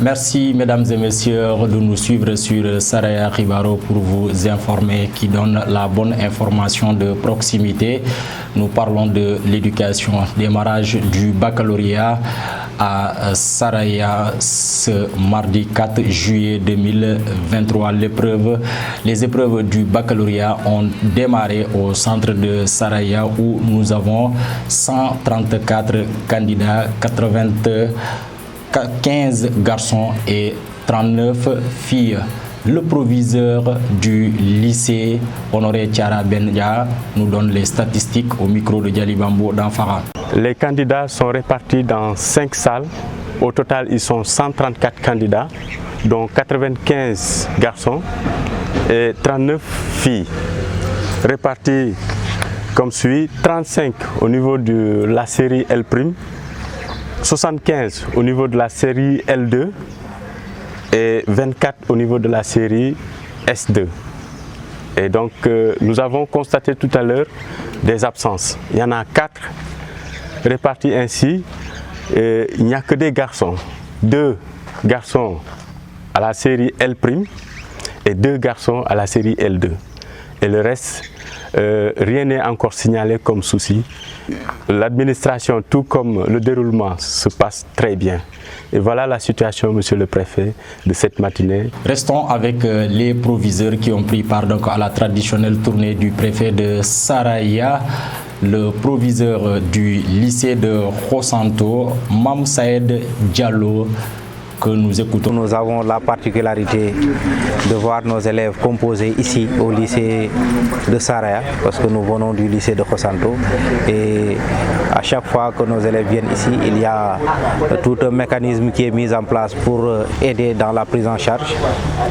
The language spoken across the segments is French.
Merci mesdames et messieurs de nous suivre sur Saraya Ribaro pour vous informer qui donne la bonne information de proximité. Nous parlons de l'éducation, démarrage du baccalauréat à Saraya ce mardi 4 juillet 2023. Les épreuves du baccalauréat ont démarré au centre de Saraya où nous avons 134 candidats, 15 garçons et 39 filles. Le proviseur du lycée Honoré Tiara Bendia nous donne les statistiques au micro de Djalibambo d'Anfara. Les candidats sont répartis dans 5 salles. Au total, ils sont 134 candidats, dont 95 garçons et 39 filles. Répartis comme suit: 35 au niveau de la série L', 75 au niveau de la série L2 et 24 au niveau de la série S2. Et donc nous avons constaté tout à l'heure des absences. Il y en a 4 répartis ainsi. Et il n'y a que des garçons. 2 garçons à la série L' et 2 garçons à la série L2. Et le reste, rien n'est encore signalé comme souci. L'administration, tout comme le déroulement, se passe très bien. Et voilà la situation, monsieur le préfet, de cette matinée. Restons avec les proviseurs qui ont pris part donc, à la traditionnelle tournée du préfet de Saraya. Le proviseur du lycée de Khosanto, Mam Saïd Diallo, que nous écoutons. Nous avons la particularité de voir nos élèves composer ici au lycée de Saraya, parce que nous venons du lycée de Khosanto. Et à chaque fois que nos élèves viennent ici, il y a tout un mécanisme qui est mis en place pour aider dans la prise en charge.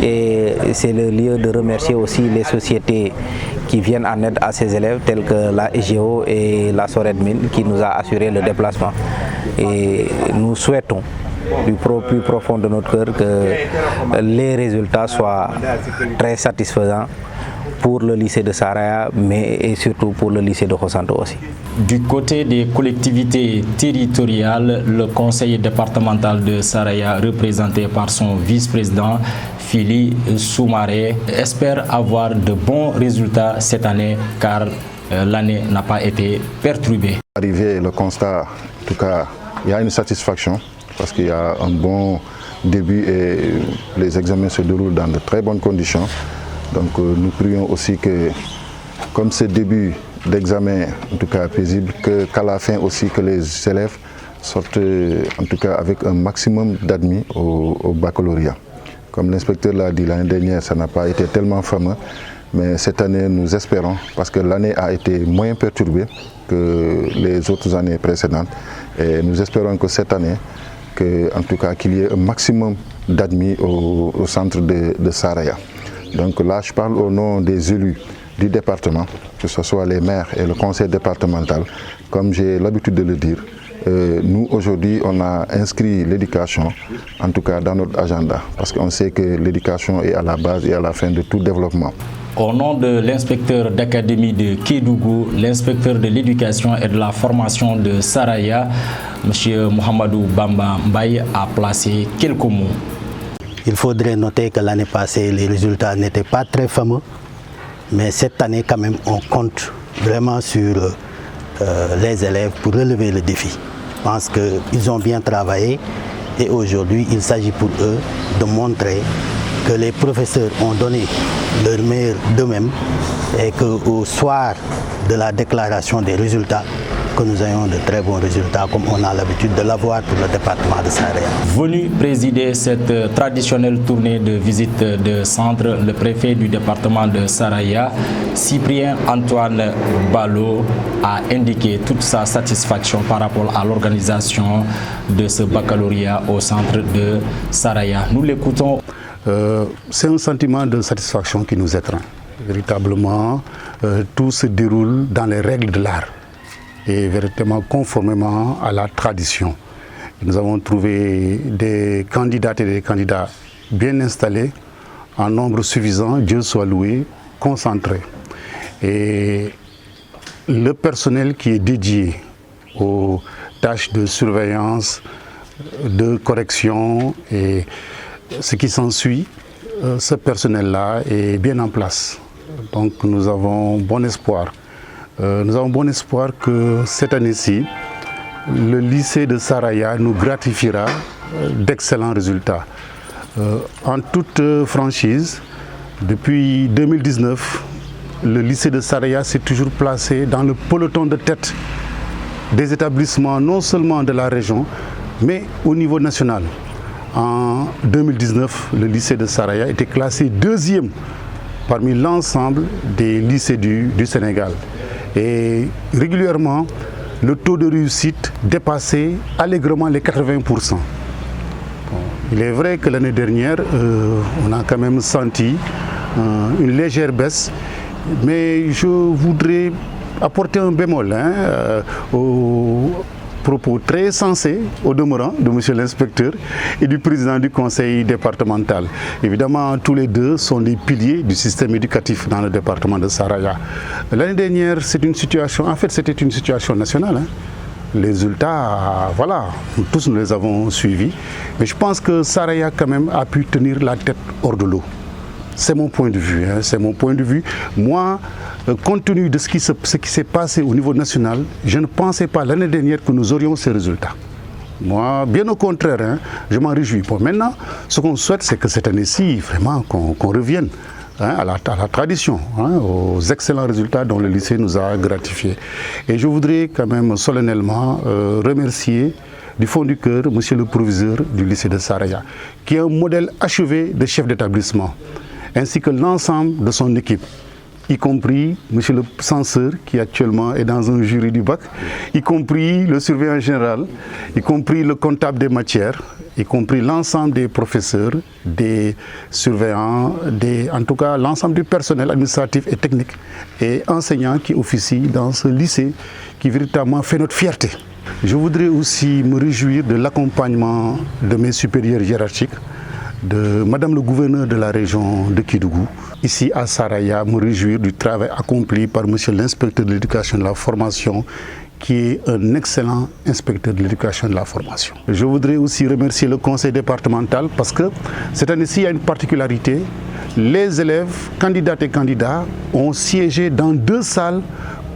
Et c'est le lieu de remercier aussi les sociétés qui viennent en aide à ces élèves, telles que la EGO et la Soredmine, qui nous a assuré le déplacement. Et nous souhaitons du plus profond de notre cœur que les résultats soient très satisfaisants pour le lycée de Saraya, mais et surtout pour le lycée de Khosanto aussi. Du côté des collectivités territoriales, le conseil départemental de Saraya, représenté par son vice-président Fili Soumaré, espère avoir de bons résultats cette année car l'année n'a pas été perturbée. Arrivé le constat, en tout cas, il y a une satisfaction parce qu'il y a un bon début et les examens se déroulent dans de très bonnes conditions. Donc nous prions aussi que, comme ce début d'examen, en tout cas paisible, qu'à la fin aussi que les élèves sortent en tout cas avec un maximum d'admis au baccalauréat. Comme l'inspecteur l'a dit l'année dernière, ça n'a pas été tellement fameux, mais cette année nous espérons, parce que l'année a été moins perturbée que les autres années précédentes, et nous espérons que cette année, en tout cas qu'il y ait un maximum d'admis au centre de Saraya. Donc là, je parle au nom des élus du département, que ce soit les maires et le conseil départemental. Comme j'ai l'habitude de le dire, nous aujourd'hui, on a inscrit l'éducation, en tout cas dans notre agenda, parce qu'on sait que l'éducation est à la base et à la fin de tout développement. Au nom de l'inspecteur d'académie de Kédougou, l'inspecteur de l'éducation et de la formation de Saraya, M. Mohamedou Bamba Mbaye, a placé quelques mots. Il faudrait noter que l'année passée, les résultats n'étaient pas très fameux, mais cette année, quand même, on compte vraiment sur les élèves pour relever le défi. Je pense qu'ils ont bien travaillé et aujourd'hui, il s'agit pour eux de montrer que les professeurs ont donné leur meilleur d'eux-mêmes et qu'au soir de la déclaration des résultats, que nous ayons de très bons résultats comme on a l'habitude de l'avoir pour le département de Saraya. Venu présider cette traditionnelle tournée de visite de centre, le préfet du département de Saraya, Cyprien Antoine Balo, a indiqué toute sa satisfaction par rapport à l'organisation de ce baccalauréat au centre de Saraya. Nous l'écoutons. C'est un sentiment de satisfaction qui nous étreint. Véritablement, tout se déroule dans les règles de l'art et véritablement conformément à la tradition. Nous avons trouvé des candidates et des candidats bien installés, en nombre suffisant, Dieu soit loué, concentrés. Et le personnel qui est dédié aux tâches de surveillance, de correction et ce qui s'ensuit, ce personnel-là est bien en place. Donc nous avons bon espoir. Nous avons bon espoir que cette année-ci, le lycée de Saraya nous gratifiera d'excellents résultats. En toute franchise, depuis 2019, le lycée de Saraya s'est toujours placé dans le peloton de tête des établissements non seulement de la région, mais au niveau national. En 2019, le lycée de Saraya était classé deuxième parmi l'ensemble des lycées du Sénégal. Et régulièrement, le taux de réussite dépassait allègrement les 80%. Il est vrai que l'année dernière, on a quand même senti une légère baisse, mais je voudrais apporter un bémol aux propos très sensés au demeurant de monsieur l'inspecteur et du président du conseil départemental. Évidemment, tous les deux sont des piliers du système éducatif dans le département de Saraya. L'année dernière, c'était une situation nationale. Les résultats, voilà, tous nous les avons suivis. Mais je pense que Saraya quand même a pu tenir la tête hors de l'eau. C'est mon point de vue. C'est mon point de vue. Moi, compte tenu de ce qui s'est passé au niveau national, je ne pensais pas l'année dernière que nous aurions ces résultats. Moi, bien au contraire, je m'en réjouis. Bon, maintenant, ce qu'on souhaite, c'est que cette année-ci, vraiment, qu'on revienne à la tradition, aux excellents résultats dont le lycée nous a gratifiés. Et je voudrais quand même solennellement remercier du fond du cœur monsieur le proviseur du lycée de Saraya, qui est un modèle achevé de chef d'établissement, ainsi que l'ensemble de son équipe, y compris monsieur le censeur qui actuellement est dans un jury du bac, y compris le surveillant général, y compris le comptable des matières, y compris l'ensemble des professeurs, des surveillants, en tout cas l'ensemble du personnel administratif et technique et enseignants qui officient dans ce lycée qui véritablement fait notre fierté. Je voudrais aussi me réjouir de l'accompagnement de mes supérieurs hiérarchiques, de Madame le gouverneur de la région de Kédougou, ici à Saraya, me réjouir du travail accompli par Monsieur l'inspecteur de l'éducation et de la formation, qui est un excellent inspecteur de l'éducation et de la formation. Je voudrais aussi remercier le conseil départemental parce que cette année-ci, il y a une particularité. Les élèves, candidates et candidats, ont siégé dans 2 salles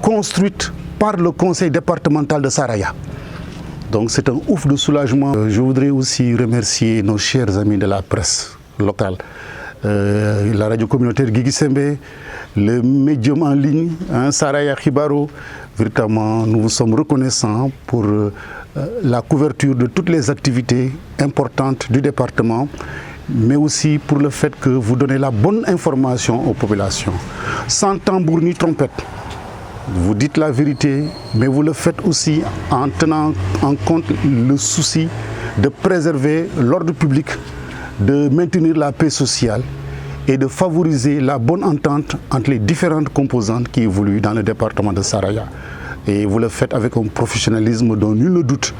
construites par le conseil départemental de Saraya. Donc c'est un ouf de soulagement. Je voudrais aussi remercier nos chers amis de la presse locale, la radio communautaire Guigui Sembe, le médium en ligne, Saraya Khibaro. Véritablement, nous vous sommes reconnaissants pour la couverture de toutes les activités importantes du département, mais aussi pour le fait que vous donnez la bonne information aux populations, sans tambour ni trompette. Vous dites la vérité, mais vous le faites aussi en tenant en compte le souci de préserver l'ordre public, de maintenir la paix sociale et de favoriser la bonne entente entre les différentes composantes qui évoluent dans le département de Saraya. Et vous le faites avec un professionnalisme dont nul ne doute.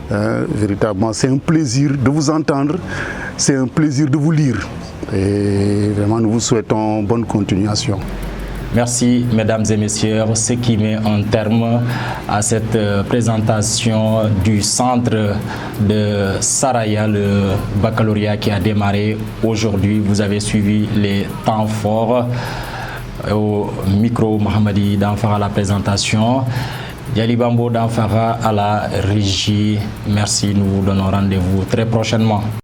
Véritablement, c'est un plaisir de vous entendre, c'est un plaisir de vous lire. Et vraiment, nous vous souhaitons bonne continuation. Merci, mesdames et messieurs, ce qui met un terme à cette présentation du centre de Saraya, le baccalauréat qui a démarré aujourd'hui. Vous avez suivi les temps forts. Au micro, Mohamedi Danfara à la présentation, Yali Bambo Danfara à la régie. Merci, nous vous donnons rendez-vous très prochainement.